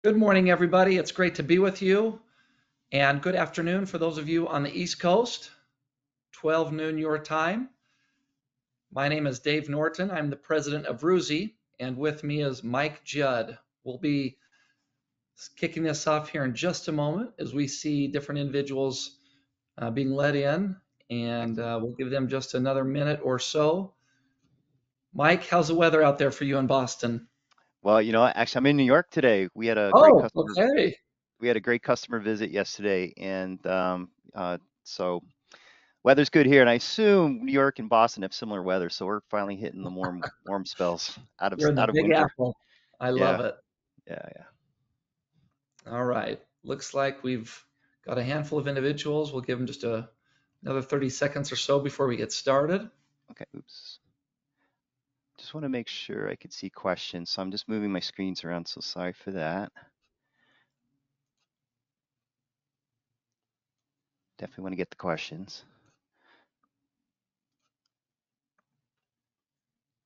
Good morning, everybody. It's great to be with you. And good afternoon for those of you on the East Coast, 12 noon your time. My name is Dave Norton. I'm the president of Vroozi, and with me is Mike Judd. We'll be kicking this off here in just a moment as we see different individuals being let in, and we'll give them just another minute or so. Mike, how's the weather out there for you in Boston? Well, actually, I'm in New York today. Oh, okay. We had a great customer visit yesterday, and so weather's good here. And I assume New York and Boston have similar weather, so we're finally hitting the warm spells You're in the out of Big winter. Apple. I love Yeah, it. yeah. All right. Looks like we've got a handful of individuals. We'll give them just another 30 seconds or so before we get started. Okay, oops. Just want to make sure I could see questions, so I'm just moving my screens around. So sorry for that. Definitely want to get the questions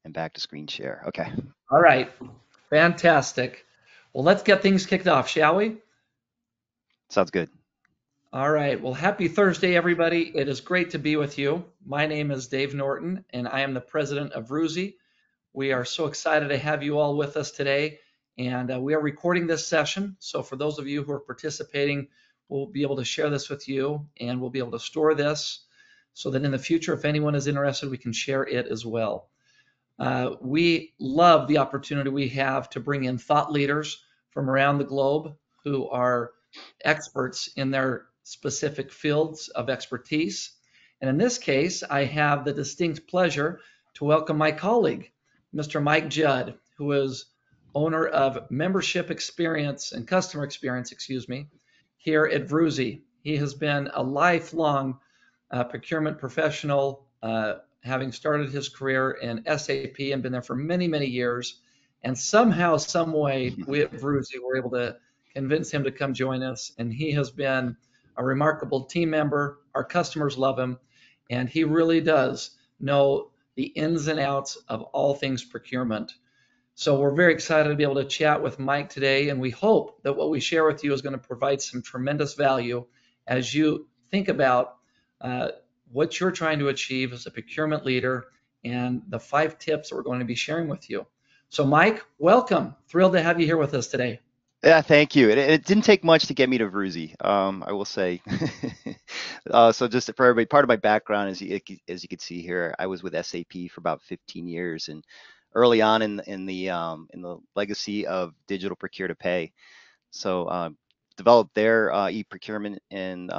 and back to screen share. Okay, All right. Fantastic. Well, let's get things kicked off, shall we? sounds good. All right. Well, happy Thursday, everybody. It is great to be with you. My name is Dave Norton, and I am the president of Vroozi. We are so excited to have you all with us today, and we are recording this session. So for those of you who are participating, we'll be able to share this with you, and we'll be able to store this so that in the future, if anyone is interested, we can share it as well. We love the opportunity we have to bring in thought leaders from around the globe who are experts in their specific fields of expertise. And in this case, I have the distinct pleasure to welcome my colleague, Mr. Mike Judd, who is owner of membership experience and customer experience, excuse me, here at Vroozi. He has been a lifelong procurement professional, having started his career in SAP and been there for many, many years. And somehow, some way, we at Vroozi were able to convince him to come join us. And he has been a remarkable team member. Our customers love him, and he really does know the ins and outs of all things procurement. So we're very excited to be able to chat with Mike today, and we hope that what we share with you is going to provide some tremendous value as you think about uh, what you're trying to achieve as a procurement leader and the 5 tips that we're going to be sharing with you. So, Mike, welcome. Thrilled to have you here with us today. Yeah, thank you. It didn't take much to get me to Vroozi, I will say. So just for everybody, part of my background, as you can see here, I was with SAP for about 15 years, and early on in the legacy of digital procure to pay. So developed their e-procurement and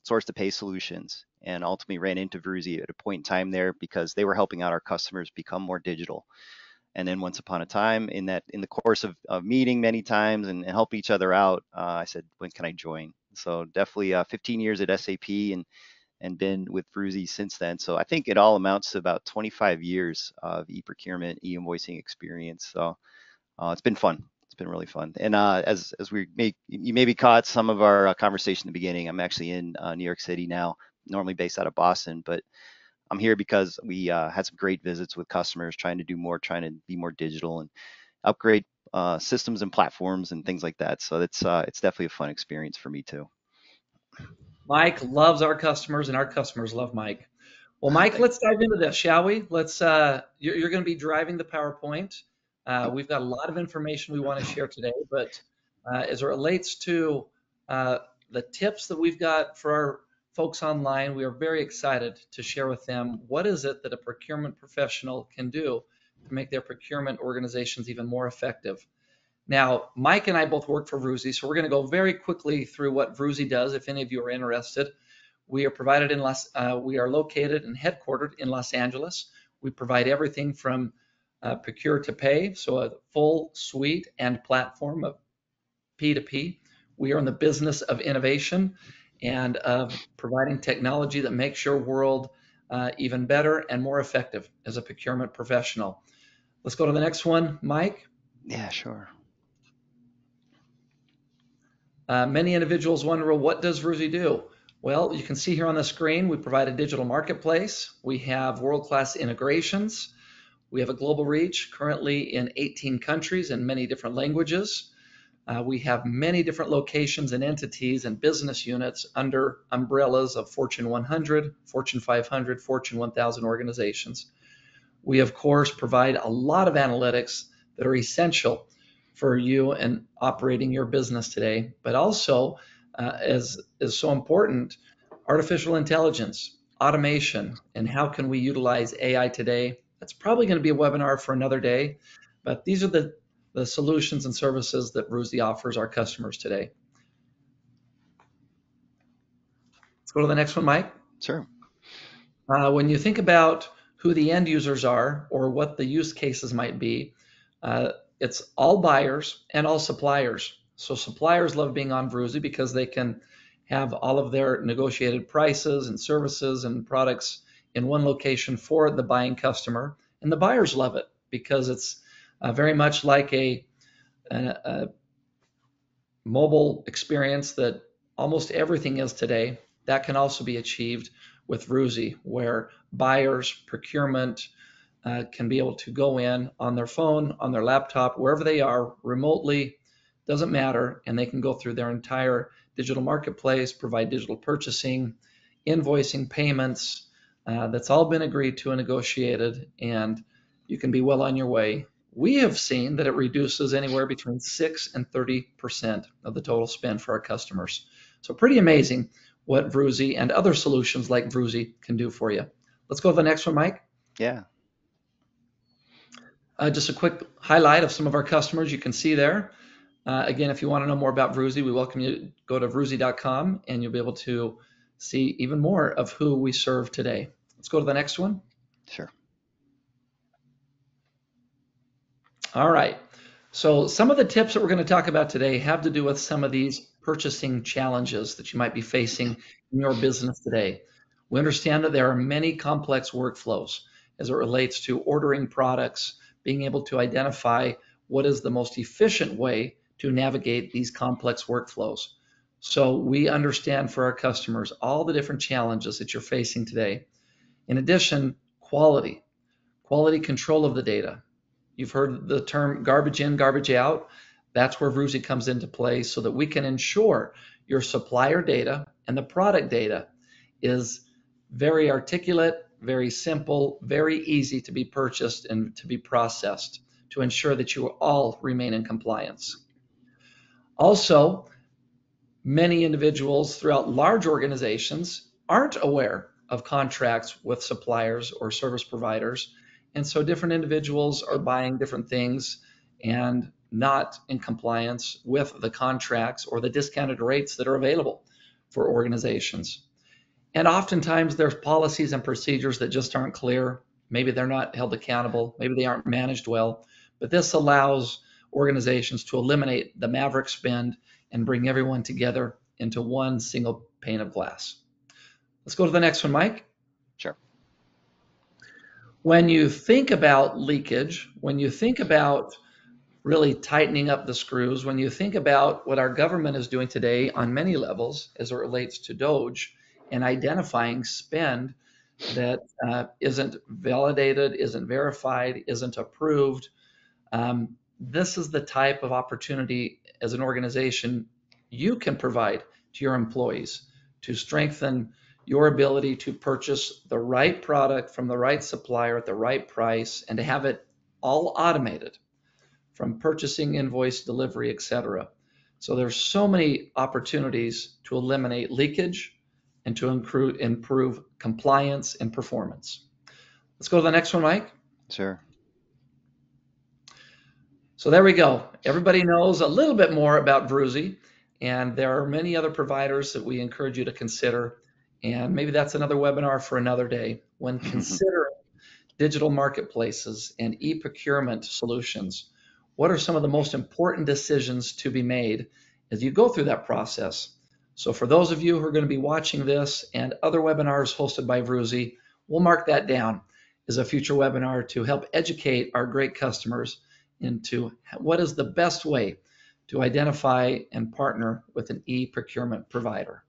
source to pay solutions, and ultimately ran into Vroozi at a point in time there because they were helping out our customers become more digital. And then once upon a time, in the course of meeting many times and helping each other out, I said, when can I join? So definitely 15 years at SAP and been with Vroozi since then. So I think it all amounts to about 25 years of e-procurement, e-invoicing experience. So it's been fun. It's been really fun. And as you maybe caught some of our conversation in the beginning, I'm actually in New York City now, normally based out of Boston, but I'm here because we had some great visits with customers trying to do more, trying to be more digital and upgrade systems and platforms and things like that. So it's definitely a fun experience for me too. Mike loves our customers, and our customers love Mike. Well, Mike, Thank let's dive into this, shall we? Let's. You're going to be driving the PowerPoint. you. We've got a lot of information we want to share today, but as it relates to uh, the tips that we've got for our folks online, we are very excited to share with them what is it that a procurement professional can do to make their procurement organizations even more effective. Now, Mike and I both work for Vroozi, so we're going to go very quickly through what Vroozi does. If any of you are interested, we are located and headquartered in Los Angeles. We provide everything from procure to pay, so a full suite and platform of P2P. We are in the business of innovation and of providing technology that makes your world even better and more effective as a procurement professional. Let's go to the next one, Mike. Yeah, sure. Many individuals wonder, well, what does Vroozi do? Well, you can see here on the screen, we provide a digital marketplace. We have world-class integrations. We have a global reach currently in 18 countries and many different languages. We have many different locations and entities and business units under umbrellas of Fortune 100, Fortune 500, Fortune 1000 organizations. We, of course, provide a lot of analytics that are essential for you in operating your business today, but also, as is so important, artificial intelligence, automation, and how can we utilize AI today. That's probably going to be a webinar for another day, but these are the solutions and services that Vroozi offers our customers today. Let's go to the next one, Mike. Sure. When you think about who the end users are or what the use cases might be, it's all buyers and all suppliers. So suppliers love being on Vroozi because they can have all of their negotiated prices and services and products in one location for the buying customer. And the buyers love it because it's very much like a mobile experience that almost everything is today. That can also be achieved with Vroozi, where buyers, procurement can be able to go in on their phone, on their laptop, wherever they are, remotely, doesn't matter, and they can go through their entire digital marketplace, provide digital purchasing, invoicing, payments. That's all been agreed to and negotiated, and you can be well on your way. We have seen that it reduces anywhere between 6 and 30% of the total spend for our customers. So pretty amazing what Vroozi and other solutions like Vroozi can do for you. Let's go to the next one, Mike. Yeah. Just a quick highlight of some of our customers you can see there. Again, if you want to know more about Vroozi, we welcome you to go to vroozi.com and you'll be able to see even more of who we serve today. Let's go to the next one. Sure. All right. So some of the tips that we're going to talk about today have to do with some of these purchasing challenges that you might be facing in your business today. We understand that there are many complex workflows as it relates to ordering products, being able to identify what is the most efficient way to navigate these complex workflows. So we understand for our customers all the different challenges that you're facing today. In addition, quality control of the data. You've heard the term garbage in, garbage out. That's where Vroozi comes into play so that we can ensure your supplier data and the product data is very articulate, very simple, very easy to be purchased and to be processed to ensure that you all remain in compliance. Also, many individuals throughout large organizations aren't aware of contracts with suppliers or service providers. And so different individuals are buying different things and not in compliance with the contracts or the discounted rates that are available for organizations. And oftentimes there's policies and procedures that just aren't clear. Maybe they're not held accountable. Maybe they aren't managed well. But this allows organizations to eliminate the maverick spend and bring everyone together into one single pane of glass. Let's go to the next one, Mike. Sure. When you think about leakage, when you think about really tightening up the screws, when you think about what our government is doing today on many levels as it relates to DOGE and identifying spend that isn't validated, isn't verified, isn't approved, this is the type of opportunity as an organization you can provide to your employees to strengthen your ability to purchase the right product from the right supplier at the right price and to have it all automated from purchasing, invoice, delivery, etc. So there's so many opportunities to eliminate leakage and to improve compliance and performance. Let's go to the next one, Mike. Sure. So there we go. Everybody knows a little bit more about Vroozi, and there are many other providers that we encourage you to consider. And maybe that's another webinar for another day. When considering digital marketplaces and e-procurement solutions, what are some of the most important decisions to be made as you go through that process? So for those of you who are going to be watching this and other webinars hosted by Vroozi, we'll mark that down as a future webinar to help educate our great customers into what is the best way to identify and partner with an e-procurement provider.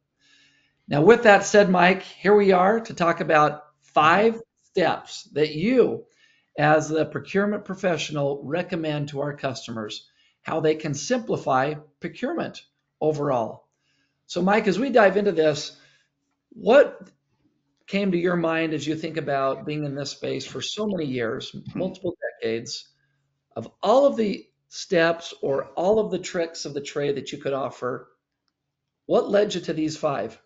Now, with that said, Mike, here we are to talk about 5 steps that you, as the procurement professional, recommend to our customers. how they can simplify procurement overall. So, Mike, as we dive into this, what came to your mind as you think about being in this space for so many years, multiple decades, of all of the steps or all of the tricks of the trade that you could offer? What led you to these five?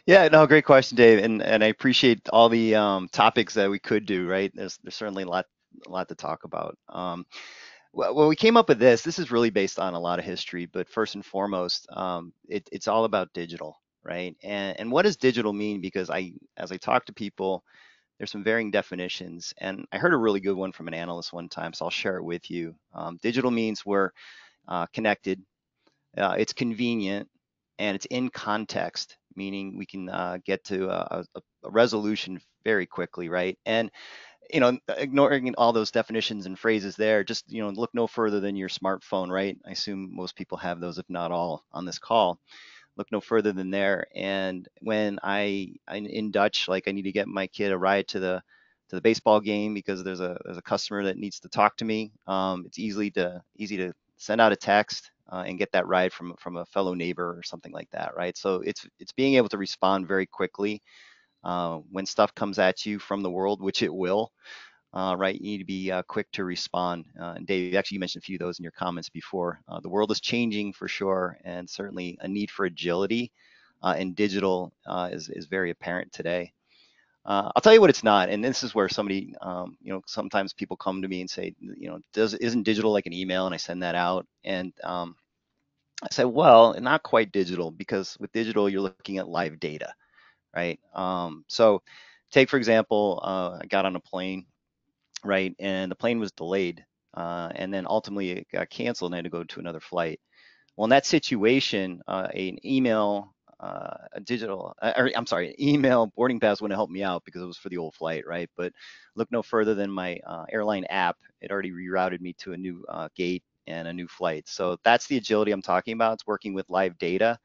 Yeah, no, great question, Dave, and I appreciate all the topics that we could do. Right, there's certainly a lot to talk about. Well, we came up with this. This is really based on a lot of history, but first and foremost, it's all about digital, right? And what does digital mean? Because as I talk to people, there's some varying definitions, and I heard a really good one from an analyst one time, so I'll share it with you. Digital means we're connected, it's convenient, and it's in context, meaning we can get to a resolution very quickly, right? And ignoring all those definitions and phrases there, just look no further than your smartphone, right? I assume most people have those, if not all, on this call. Look no further than there. And when I'm in Dutch, like I need to get my kid a ride to the baseball game because there's a customer that needs to talk to me. It's easy to send out a text and get that ride from a fellow neighbor or something like that, right? So it's being able to respond very quickly when stuff comes at you from the world, which it will. Right, you need to be quick to respond. And Dave, actually, you mentioned a few of those in your comments before. The world is changing for sure, and certainly a need for agility in digital is very apparent today. I'll tell you what it's not, and this is where somebody, sometimes people come to me and say, isn't digital like an email? And I send that out, and I say, well, not quite digital, because with digital, you're looking at live data, right? So, take for example, I got on a plane, right, and the plane was delayed, and then ultimately it got canceled, and I had to go to another flight. Well, in that situation, an email, a digital, or I'm sorry, an email boarding pass wouldn't help me out because it was for the old flight, right? But look no further than my airline app. It already rerouted me to a new gate and a new flight. So that's the agility I'm talking about. It's working with live data.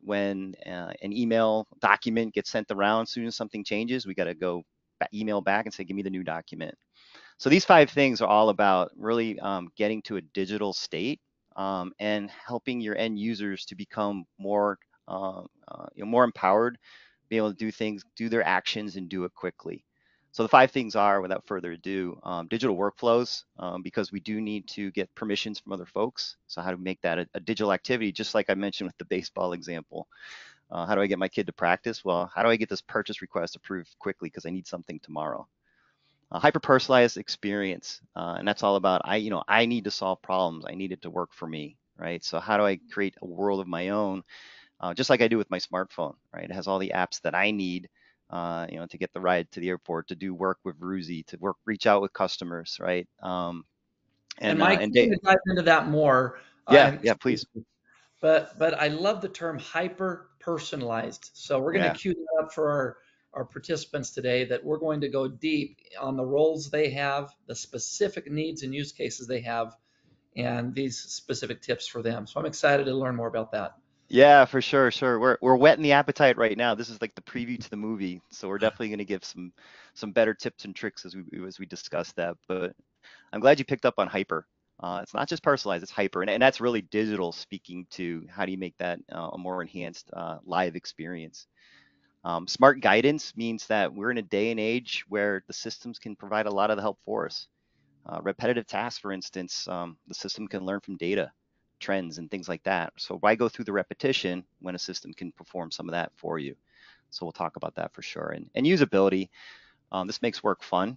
When an email document gets sent around, as soon as something changes, we got to go email back and say, give me the new document. So these five things are all about really getting to a digital state and helping your end users to become more empowered, be able to do things, do their actions, and do it quickly. So the five things are, without further ado, digital workflows, because we do need to get permissions from other folks. So how to make that a digital activity, just like I mentioned with the baseball example. How do I get my kid to practice? Well, how do I get this purchase request approved quickly because I need something tomorrow? Hyper personalized experience, and that's all about I need to solve problems. I need it to work for me, right? So how do I create a world of my own, just like I do with my smartphone, right? It has all the apps that I need, to get the ride to the airport, to do work with Vroozi, to reach out with customers, right? And And Mike, and we're going to dive into that more. yeah, And yeah, please, but I love the term hyper personalized. So we're going to yeah. cue that up for our participants today, that we're going to go deep on the roles they have, the specific needs and use cases they have, and these specific tips for them. So I'm excited to learn more about that. Yeah, for sure, sure. We're whetting the appetite right now. This is like the preview to the movie, so we're definitely going to give some better tips and tricks as we discuss that. But I'm glad you picked up on hyper. It's not just personalized, it's hyper, and that's really digital speaking to how do you make that a more enhanced live experience. Smart guidance means that we're in a day and age where the systems can provide a lot of the help for us. Repetitive tasks, for instance, the system can learn from data, trends, and things like that. So why go through the repetition when a system can perform some of that for you? So we'll talk about that for sure. And usability, this makes work fun,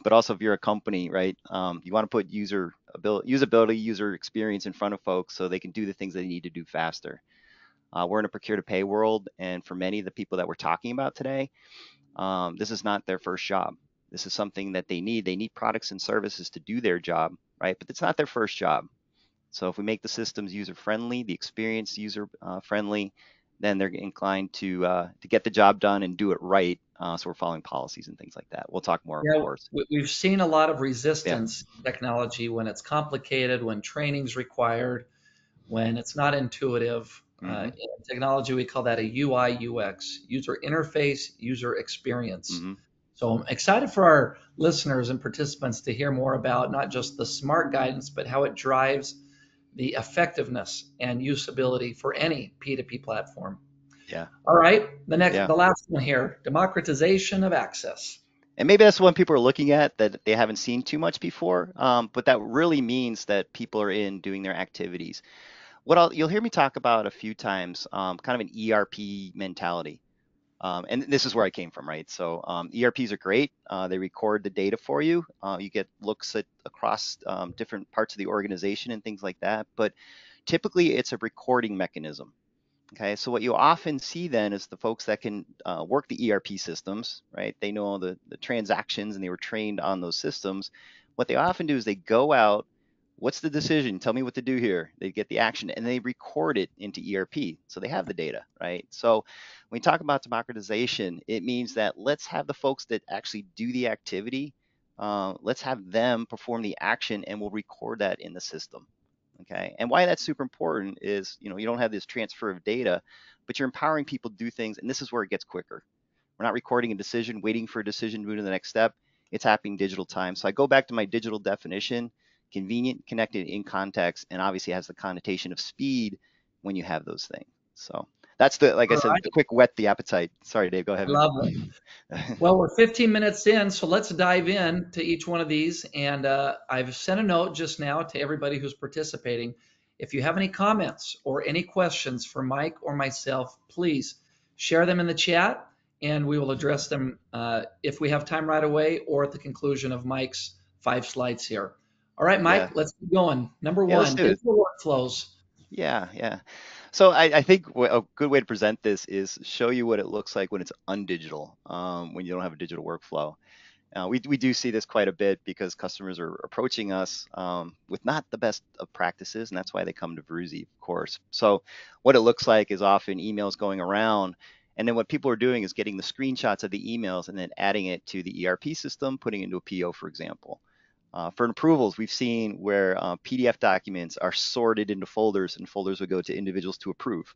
but also if you're a company, right, you want to put usability, user experience in front of folks so they can do the things they need to do faster. We're in a procure to pay world, and for many of the people that we're talking about today, this is not their first job. This is something that they need. They need products and services to do their job, right? But it's not their first job. So if we make the systems user friendly, the experience user friendly, then they're inclined to get the job done and do it right. So we're following policies and things like that. We'll talk more, of Yeah, course. we've seen a lot of Yeah. resistance in technology when it's complicated, when training's required, when it's not intuitive. Mm-hmm. In technology, we call that a UI UX, user interface, user experience. Mm-hmm. So I'm excited for our listeners and participants to hear more about not just the smart guidance, but how it drives the effectiveness and usability for any P2P platform. Yeah, All right, yeah. the last one here, democratization of access. And maybe that's what people are looking at that they haven't seen too much before. But that really means that people are in doing their activities. You'll hear me talk about a few times, kind of an ERP mentality. And this is where I came from, right? So ERPs are great. They record the data for you. You get looks at across different parts of the organization and things like that. But typically, it's a recording mechanism. Okay, so what you often see then is the folks that can work the ERP systems, right? They know all the transactions and they were trained on those systems. What they often do is they go out, what's the decision? Tell me what to do here. They get the action and they record it into ERP. So they have the data, right? So when we talk about democratization, it means that let's have the folks that actually do the activity, let's have them perform the action and we'll record that in the system. Okay, and why that's super important is, you don't have this transfer of data, but you're empowering people to do things, and this is where it gets quicker. We're not recording a decision, waiting for a decision to move to the next step. It's happening digital time. So I go back to my digital definition: convenient, connected, in context, and obviously has the connotation of speed when you have those things. So that's like I All said, right, the quick whet the appetite. Sorry, Dave, go I ahead, man. love it. Well, we're 15 minutes in, so let's dive in to each one of these. And I've sent a note just now to everybody who's participating. If you have any comments or any questions for Mike or myself, please share them in the chat, and we will address them if we have time right away or at the conclusion of Mike's 5 slides here. All right, Yeah, Mike, let's keep going. Number yeah, let's one, do it. digital workflows. Yeah, yeah. So I think a good way to present this is show you what it looks like when it's undigital, when you don't have a digital workflow. We do see this quite a bit because customers are approaching us with not the best of practices, and that's why they come to Vroozi, of course. So what it looks like is often emails going around, and then what people are doing is getting the screenshots of the emails and then adding it to the ERP system, putting it into a PO, for example. For approvals, we've seen where PDF documents are sorted into folders, and folders would go to individuals to approve.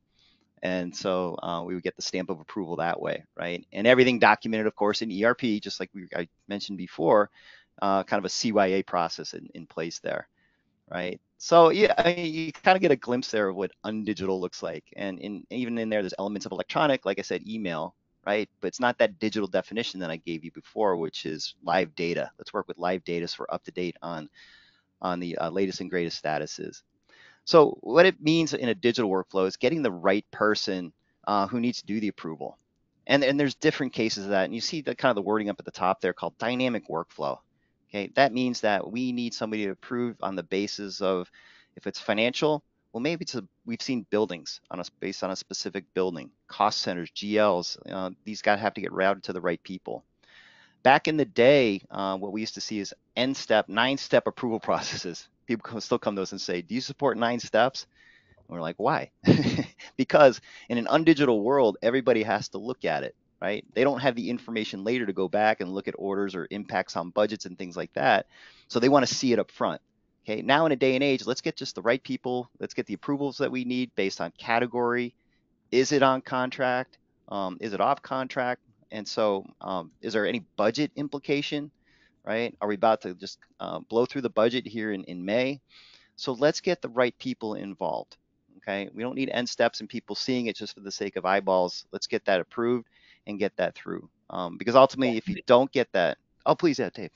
And so we would get the stamp of approval that way, right? And everything documented, of course, in ERP, just like I mentioned before, kind of a CYA process in place there, right? So yeah, I mean, you kind of get a glimpse there of what undigital looks like, and even in there, there's elements of electronic, like I said, email, right? But it's not that digital definition that I gave you before, which is live data. Let's work with live data so we're up to date on the latest and greatest statuses. So what it means in a digital workflow is getting the right person who needs to do the approval. And there's different cases of that. And you see the kind of the wording up at the top there called dynamic workflow. Okay, that means that we need somebody to approve on the basis of if it's financial, well, maybe we've seen buildings based on a specific building, cost centers, GLs. These guys have to get routed to the right people. Back in the day, what we used to see is N-step, 9-step approval processes. People still come to us and say, "Do you support 9 steps?" And we're like, "Why?" Because in an undigital world, everybody has to look at it, right? They don't have the information later to go back and look at orders or impacts on budgets and things like that. So they want to see it up front. Okay, now in a day and age, let's get just the right people. Let's get the approvals that we need based on category. Is it on contract? Is it off contract? And so, is there any budget implication, right? Are we about to just blow through the budget here in May? So let's get the right people involved. Okay, we don't need end steps and people seeing it just for the sake of eyeballs. Let's get that approved and get that through. Because ultimately, if you don't get that, oh please, yeah, Dave.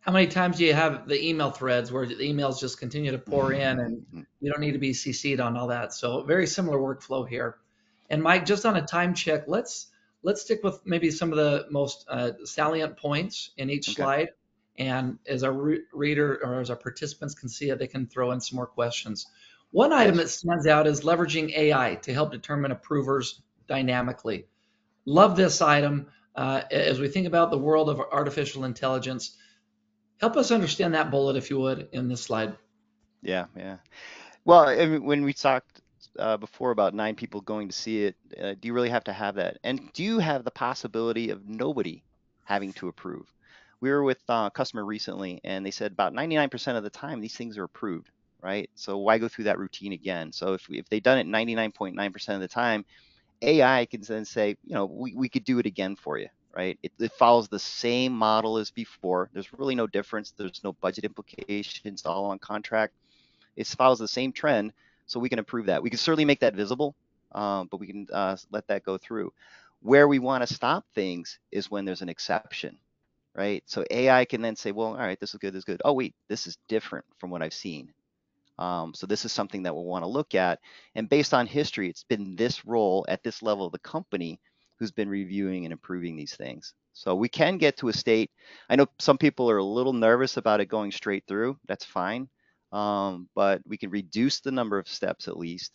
How many times do you have the email threads where the emails just continue to pour in and you don't need to be CC'd on all that? So very similar workflow here. And Mike, just on a time check, let's stick with maybe some of the most salient points in each Okay. slide. And as our reader or as our participants can see it, they can throw in some more questions. One item Yes. that stands out is leveraging AI to help determine approvers dynamically. Love this item as we think about the world of artificial intelligence. Help us understand that bullet, if you would, in this slide. Yeah. Yeah. Well, I mean, when we talked before about 9 people going to see it, do you really have to have that? And do you have the possibility of nobody having to approve? We were with a customer recently, and they said about 99% of the time these things are approved, right? So why go through that routine again? So if they've done it 99.9% of the time, AI can then say, we could do it again for you. right? It follows the same model as before. There's really no difference. There's no budget implications, all on contract. It follows the same trend, so we can improve that. We can certainly make that visible, but we can let that go through. Where we want to stop things is when there's an exception, right? So AI can then say, well, all right, this is good, this is good. Oh, wait, this is different from what I've seen. So this is something that we'll want to look at. And based on history, it's been this role at this level of the company who's been reviewing and improving these things. So we can get to a state. I know some people are a little nervous about it going straight through. That's fine. But we can reduce the number of steps at least.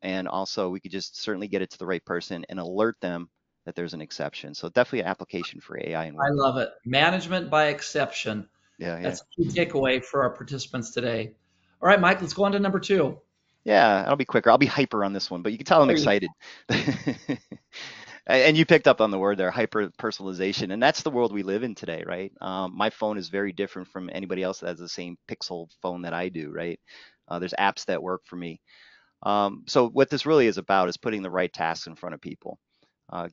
And also we could just certainly get it to the right person and alert them that there's an exception. So definitely an application for AI and I workflow. love it. Management by exception. Yeah, yeah. That's a key takeaway for our participants today. All right, Mike, let's go on to number two. Yeah, I'll be quicker. I'll be hyper on this one, but you can tell I'm There you excited. And you picked up on the word there, hyper personalization, and that's the world we live in today, right? My phone is very different from anybody else that has the same Pixel phone that I do, right? There's apps that work for me. So what this really is about is putting the right tasks in front of people,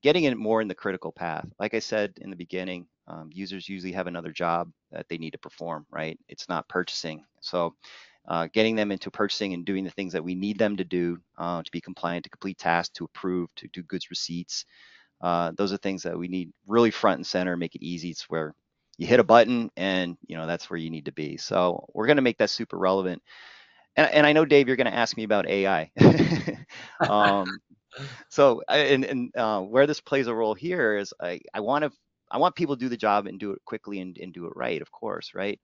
getting it more in the critical path. Like I said in the beginning, users usually have another job that they need to perform, right? It's not purchasing. So getting them into purchasing and doing the things that we need them to do to be compliant, to complete tasks, to approve, to do goods receipts. Those are things that we need really front and center, make it easy. It's where you hit a button and that's where you need to be. So we're going to make that super relevant. And I know, Dave, you're going to ask me about AI. um, where this plays a role here is I want people to do the job and do it quickly and do it right, of course, right?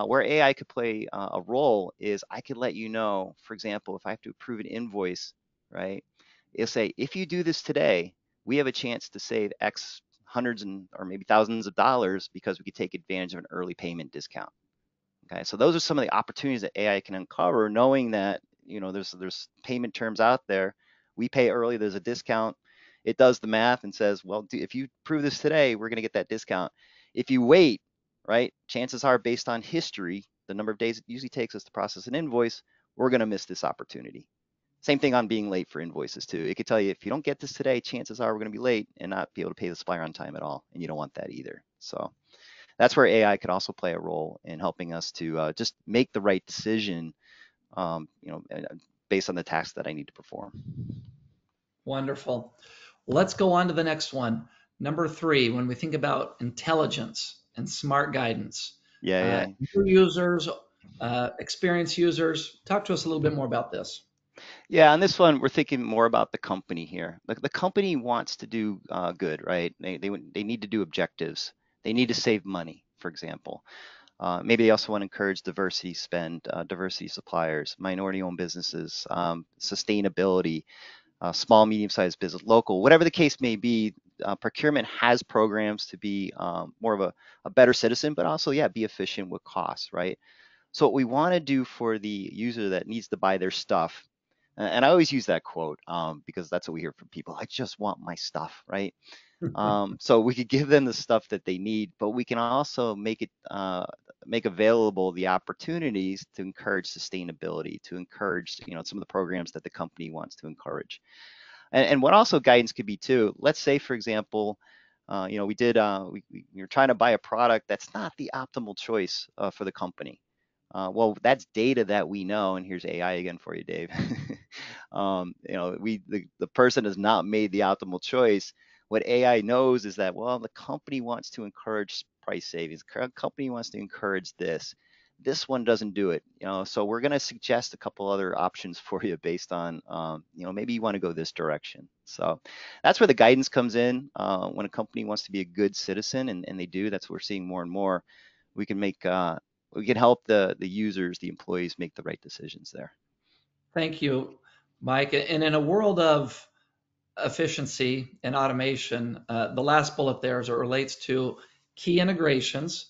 Where AI could play a role is I could let you know, for example, if I have to approve an invoice, right? It'll say, if you do this today, we have a chance to save X hundreds and or maybe thousands of dollars because we could take advantage of an early payment discount. Okay, so those are some of the opportunities that AI can uncover, knowing that there's payment terms out there. We pay early, there's a discount. It does the math and says, well, if you prove this today, we're going to get that discount. If you wait, right, chances are based on history, the number of days it usually takes us to process an invoice, we're going to miss this opportunity. Same thing on being late for invoices too. It could tell you if you don't get this today, chances are we're going to be late and not be able to pay the supplier on time at all, and you don't want that either. So that's where AI could also play a role in helping us to just make the right decision, um, you know, based on the task that I need to perform. Wonderful. Let's go on to the next one. Number three, when we think about intelligence and smart guidance, Yeah, yeah, new users, experienced users, talk to us a little bit more about this. yeah. On this one, we're thinking more about the company here. Like the company wants to do good, right? They need to do objectives. They need to save money, for example. Maybe they also want to encourage diversity spend, diversity suppliers, minority-owned businesses, sustainability, small, medium-sized business, local, whatever the case may be. Procurement has programs to be more of a better citizen, but also, yeah, be efficient with costs, right? So what we want to do for the user that needs to buy their stuff, and I always use that quote because that's what we hear from people. I just want my stuff, right? So we could give them the stuff that they need, but we can also make available the opportunities to encourage sustainability, to encourage some of the programs that the company wants to encourage. And what also guidance could be too. Let's say, for example, we were trying to buy a product that's not the optimal choice for the company. Well, that's data that we know, and here's AI again for you, Dave. The person has not made the optimal choice. What AI knows is that, well, the company wants to encourage price savings. Company wants to encourage this. This one doesn't do it, so we're going to suggest a couple other options for you based on, maybe you want to go this direction. So that's where the guidance comes in. When a company wants to be a good citizen, and they do, that's what we're seeing more and more. We can help the users, the employees make the right decisions there. Thank you, Mike. And in a world of efficiency and automation, the last bullet there as it relates to key integrations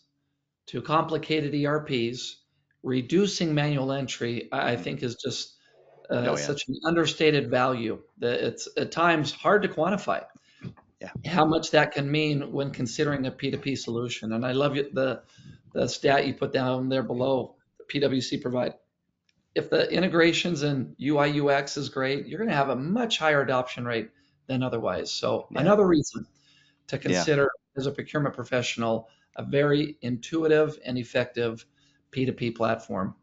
to complicated ERPs, reducing manual entry, I Mm. think is just Oh yeah, such an understated value that it's at times hard to quantify yeah, how much that can mean when considering a P2P solution. And I love the stat you put down there below, the PwC provide. If the integrations and UI UX is great, you're going to have a much higher adoption rate than otherwise. So yeah, another reason to yeah. consider as a procurement professional, a very intuitive and effective P2P platform.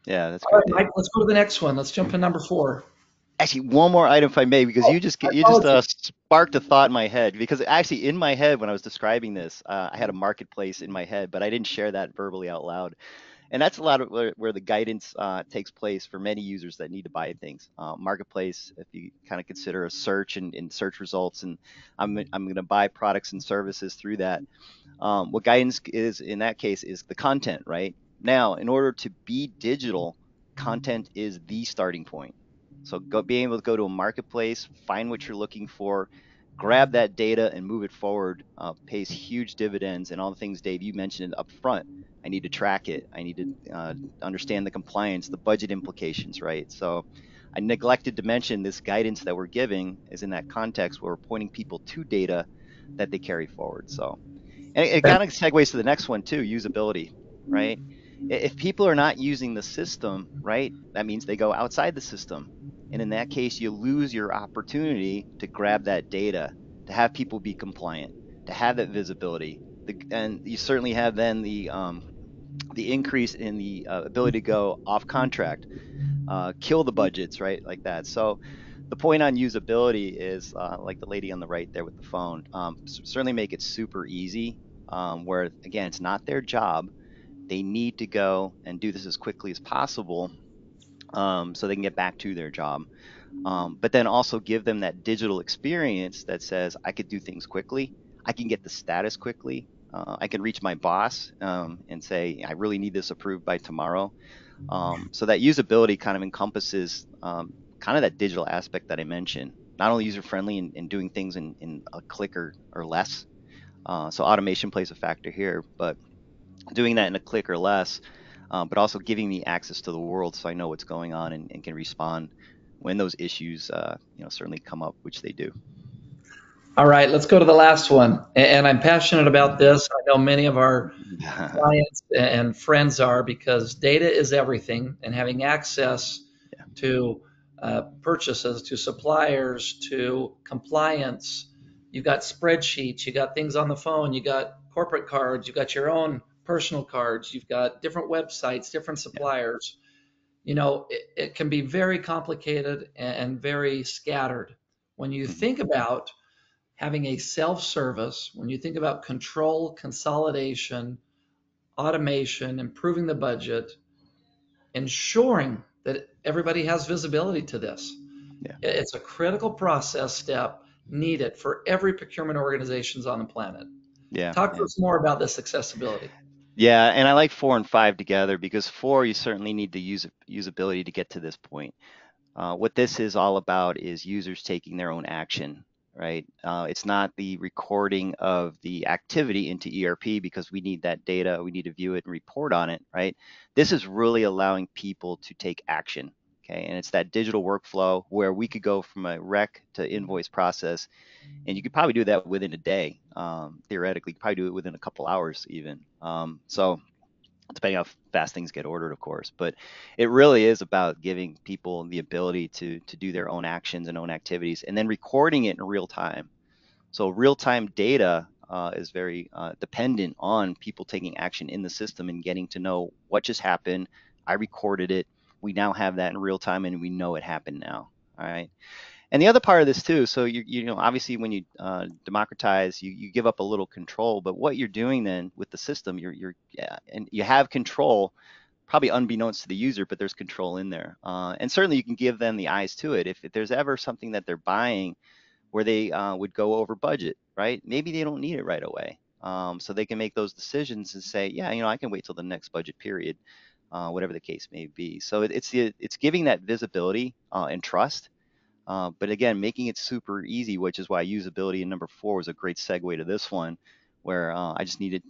Yeah, that's All great, right, Dave. Mike, let's go to the next one. Let's jump to number 4. Actually, one more item if I may, because Oh, you just apologies. sparked a thought in my head. Because actually, in my head when I was describing this, I had a marketplace in my head, but I didn't share that verbally out loud. And that's a lot of where the guidance takes place for many users that need to buy things. Marketplace, if you kind of consider a search and search results, and I'm going to buy products and services through that. What guidance is in that case is the content, right? Now, in order to be digital, content is the starting point. So being able to go to a marketplace, find what you're looking for, grab that data and move it forward pays huge dividends. And all the things, Dave, you mentioned up front. I need to track it. I need to understand the compliance, the budget implications, right? So I neglected to mention this guidance that we're giving is in that context where we're pointing people to data that they carry forward. So and it kind of segues to the next one too, usability, right? If people are not using the system, right, that means they go outside the system. And in that case, you lose your opportunity to grab that data, to have people be compliant, to have that visibility. And you certainly have then the increase in the ability to go off contract, kill the budgets, right, like that. So the point on usability is like the lady on the right there with the phone. Certainly make it super easy. Where again, it's not their job. They need to go and do this as quickly as possible, so they can get back to their job. But then also give them that digital experience that says I could do things quickly. I can get the status quickly. I can reach my boss and say I really need this approved by tomorrow. So that usability kind of encompasses kind of that digital aspect that I mentioned. Not only user friendly and doing things in a click or less. So automation plays a factor here, but doing that in a click or less, but also giving me access to the world so I know what's going on and can respond when those issues, certainly come up, which they do. All right, let's go to the last one. And I'm passionate about this. I know many of our Yeah. clients and friends are, because data is everything, and having access to purchases, to suppliers, to compliance. You've got spreadsheets, you got things on the phone, you got corporate cards, you got your own personal cards, you've got different websites, different Yeah. suppliers. It can be very complicated and very scattered. When you Mhm. think about having a self-service, when you think about control, consolidation, automation, improving the budget, ensuring that everybody has visibility to this. Yeah. It's a critical process step needed for every procurement organizations on the planet. Yeah. Talk to Yeah. us more about this accessibility. Yeah, and I like 4 and 5 together because 4 you certainly need the usability to get to this point. What this is all about is users taking their own action, right? It's not the recording of the activity into ERP because we need that data, we need to view it and report on it, right? This is really allowing people to take action, okay? And it's that digital workflow where we could go from a rec to invoice process, and you could probably do that within a day. Theoretically, you could probably do it within a couple hours even. So depending how fast things get ordered, of course. But it really is about giving people the ability to do their own actions and own activities, and then recording it in real time. So real time data is very dependent on people taking action in the system and getting to know what just happened. I recorded it. We now have that in real time, and we know it happened now. All right. And the other part of this too, so obviously when you democratize, you give up a little control, but what you're doing then with the system, yeah, and you have control, probably unbeknownst to the user, but there's control in there. And certainly you can give them the eyes to it. If there's ever something that they're buying where they would go over budget, right? Maybe they don't need it right away. So they can make those decisions and say, yeah, I can wait till the next budget period, whatever the case may be. So it's giving that visibility and trust, but again, making it super easy, which is why usability in number 4 was a great segue to this one, where I need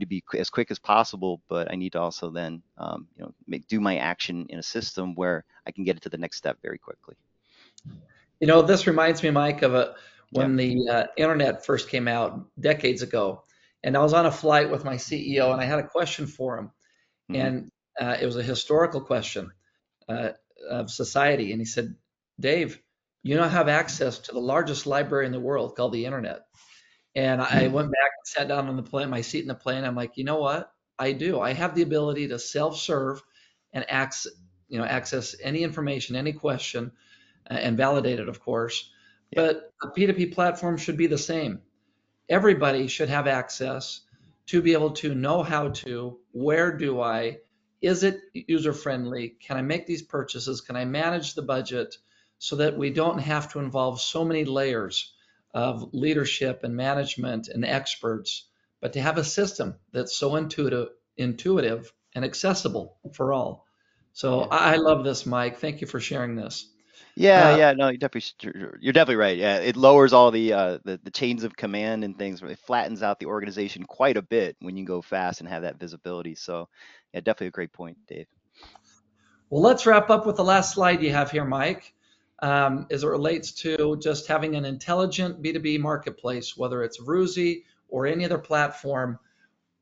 to be as quick as possible, but I need to also then, do my action in a system where I can get it to the next step very quickly. This reminds me, Mike, of Yeah. when the internet first came out decades ago. And I was on a flight with my CEO, and I had a question for him. Hmm. And it was a historical question uh, of society. And he said, Dave, you now have access to the largest library in the world called the internet. And I went back and sat down on the plane, my seat in the plane. I'm like, you know what? I do. I have the ability to self-serve and access any information, any question, and validate it, of course. Yeah. But a P2P platform should be the same. Everybody should have access to be able to know how to, where do I, is it user friendly? Can I make these purchases? Can I manage the budget so that we don't have to involve so many layers of leadership and management and experts, but to have a system that's so intuitive and accessible for all. So Yeah. I love this, Mike. Thank you for sharing this. Yeah, Uh, yeah, no, you're definitely right. Yeah, it lowers all the chains of command and things. It flattens out the organization quite a bit when you go fast and have that visibility. So, yeah, definitely a great point, Dave. Well, let's wrap up with the last slide you have here, Mike, as it relates to just having an intelligent B2B marketplace, whether it's Vroozi or any other platform.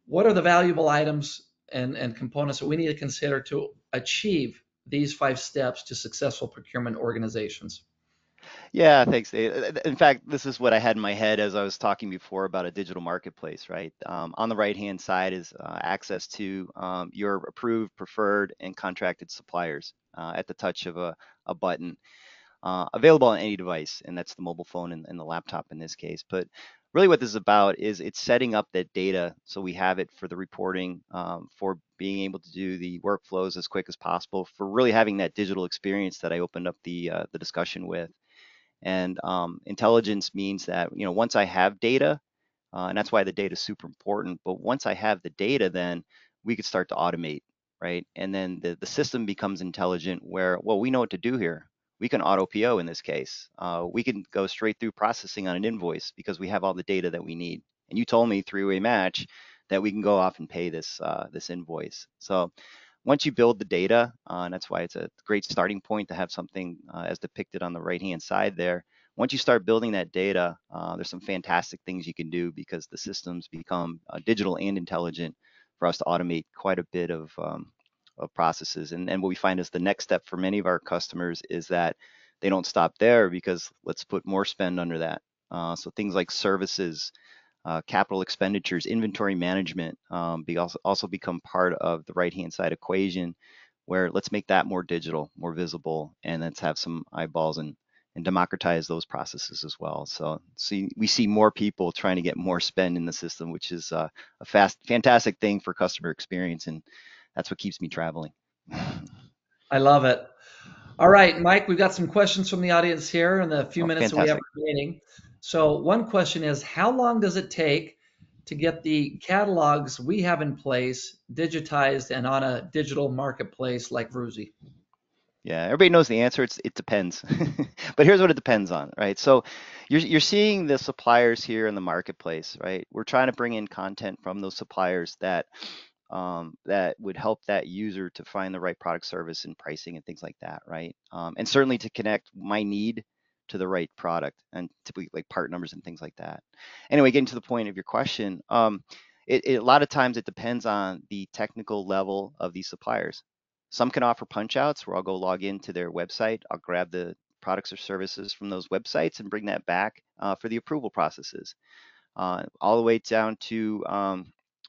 What are the valuable items and components that we need to consider to achieve these 5 steps to successful procurement organizations? Yeah, thanks, Dave. In fact, this is what I had in my head as I was talking before about a digital marketplace, right? On the right-hand side is access to your approved, preferred, and contracted suppliers at the touch of a button. Available on any device, and that's the mobile phone and the laptop in this case. But really, what this is about is it's setting up that data so we have it for the reporting, for being able to do the workflows as quick as possible, for really having that digital experience that I opened up the discussion with. And intelligence means that once I have data, and that's why the data is super important. But once I have the data, then we could start to automate, right? And then the system becomes intelligent where, well, we know what to do here. We can auto PO in this case. We can go straight through processing on an invoice because we have all the data that we need. And you told me three-way match that we can go off and pay this invoice. So once you build the data, and that's why it's a great starting point to have something as depicted on the right-hand side there. Once you start building that data, there's some fantastic things you can do because the systems become digital and intelligent for us to automate quite a bit of processes. And what we find is the next step for many of our customers is that they don't stop there because let's put more spend under that. So things like services, capital expenditures, inventory management also become part of the right-hand side equation where let's make that more digital, more visible, and let's have some eyeballs and democratize those processes as well. So we see more people trying to get more spend in the system, which is fantastic thing for customer experience, and that's what keeps me traveling. I love it. All right, Mike, we've got some questions from the audience here in the few Oh, minutes that we have fantastic. remaining. So, one question is, how long does it take to get the catalogs we have in place digitized and on a digital marketplace like Vroozi? Yeah, everybody knows the answer. It depends. But here's what it depends on, right? So you're seeing the suppliers here in the marketplace, right? We're trying to bring in content from those suppliers that would help that user to find the right product, service, and pricing and things like that, right? And certainly to connect my need to the right product and typically like part numbers and things like that. Anyway, getting to the point of your question, a lot of times it depends on the technical level of these suppliers. Some can offer punch outs where I'll go log into their website. I'll grab the products or services from those websites and bring that back for the approval processes. All the way down to,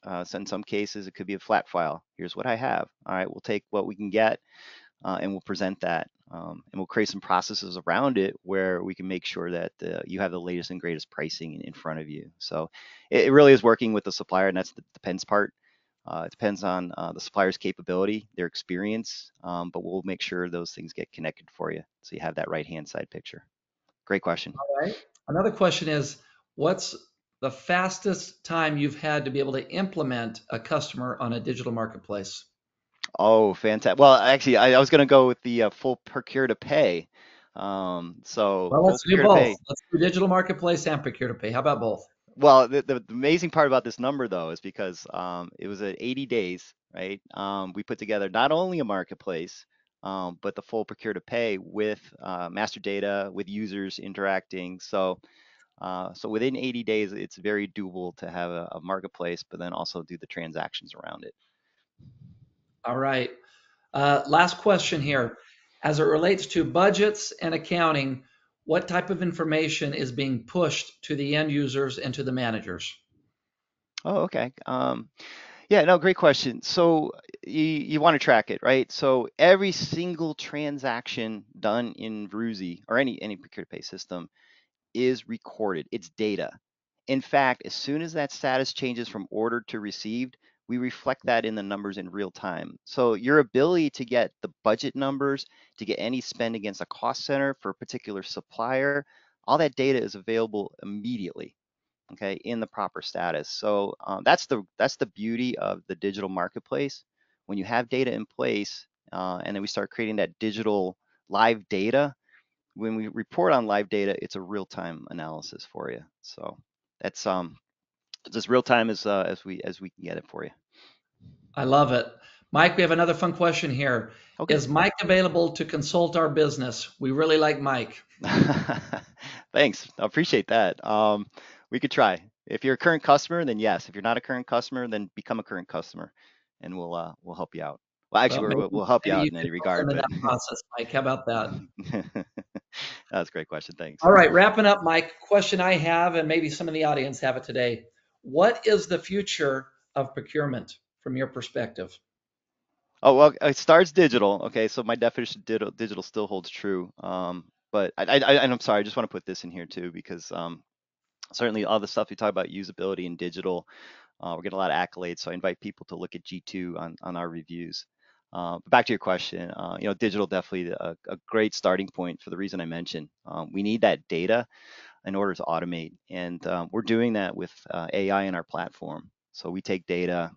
so in some cases, it could be a flat file. Here's what I have. All right, we'll take what we can get and we'll present that. And we'll create some processes around it where we can make sure that you have the latest and greatest pricing in front of you. So it really is working with the supplier, and that's the depends part. It depends on the supplier's capability, their experience, but we'll make sure those things get connected for you so you have that right-hand side picture. Great question. All right. Another question is, what's the fastest time you've had to be able to implement a customer on a digital marketplace? Oh, fantastic. Well, actually, I was going to go with the full procure to pay. So Well, full let's do procure to both. pay. Let's do digital marketplace and procure to pay. How about both? Well, the amazing part about this number though is because it was at 80 days, right? We put together not only a marketplace, but the full procure to pay with master data, with users interacting. So within 80 days, it's very doable to have a marketplace, but then also do the transactions around it. All right. Last question here. As it relates to budgets and accounting, what type of information is being pushed to the end users and to the managers? Oh, okay. Yeah, no, great question. So you want to track it, right? So every single transaction done in Vroozi or any procure to pay system is recorded. It's data. In fact, as soon as that status changes from ordered to received, we reflect that in the numbers in real time. So your ability to get the budget numbers, to get any spend against a cost center for a particular supplier, all that data is available immediately, okay, in the proper status. So that's the beauty of the digital marketplace. When you have data in place, and then we start creating that digital live data, when we report on live data, it's a real-time analysis for you. So that's just real time as we can get it for you. I love it. Mike, we have another fun question here. Okay. Is Mike available to consult our business? We really like Mike. Thanks. I appreciate that. We could try. If you're a current customer, then yes. If you're not a current customer, then become a current customer, and we'll help you out. Well, Well, actually, maybe, we'll help you maybe out you in could any help them regard, in but that process, Mike. How about that? that's a great question. Thanks. All right, wrapping up, Mike, question I have, and maybe some of the audience have it today. What is the future of procurement from your perspective? Oh, well, it starts digital. Okay, so my definition of digital still holds true. But and I'm sorry, I just want to put this in here too, because certainly all the stuff you talk about usability and digital, we're getting a lot of accolades. So I invite people to look at G2 on our reviews. But back to your question, digital definitely a great starting point for the reason I mentioned. We need that data in order to automate, and we're doing that with AI in our platform. So we take data,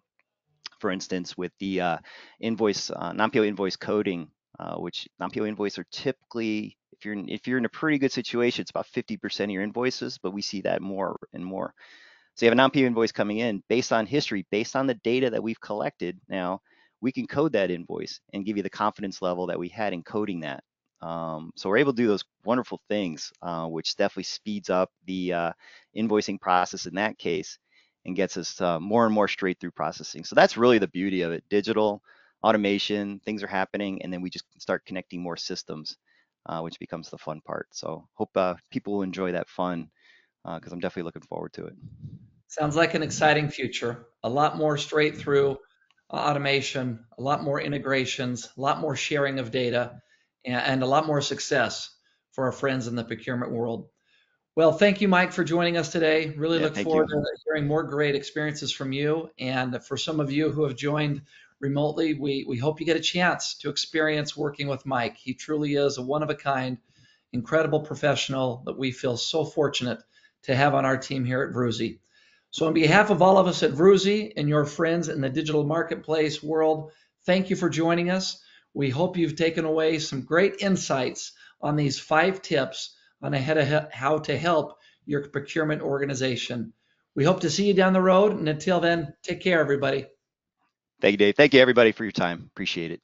for instance, with the invoice non-PO invoice coding, which non-PO invoice are typically, if you're in a pretty good situation, it's about 50% of your invoices, but we see that more and more. So you have a non-PO invoice coming in based on history, based on the data that we've collected. Now we can code that invoice and give you the confidence level that we had in coding that. So we're able to do those wonderful things, which definitely speeds up the invoicing process in that case and gets us more and more straight through processing. So that's really the beauty of it. Digital automation, things are happening, and then we just start connecting more systems, which becomes the fun part. So hope people will enjoy that fun, because I'm definitely looking forward to it. Sounds like an exciting future. A lot more straight through automation, a lot more integrations, a lot more sharing of data, and a lot more success for our friends in the procurement world. Well, thank you, Mike, for joining us today. Really Yeah, look thank you. forward to hearing more great experiences from you. And for some of you who have joined remotely, we hope you get a chance to experience working with Mike. He truly is a one of a kind, incredible professional that we feel so fortunate to have on our team here at Vroozi. So, on behalf of all of us at Vroozi and your friends in the digital marketplace world, thank you for joining us. We hope you've taken away some great insights on these 5 tips on how to help your procurement organization. We hope to see you down the road. And until then, take care, everybody. Thank you, Dave. Thank you, everybody, for your time. Appreciate it.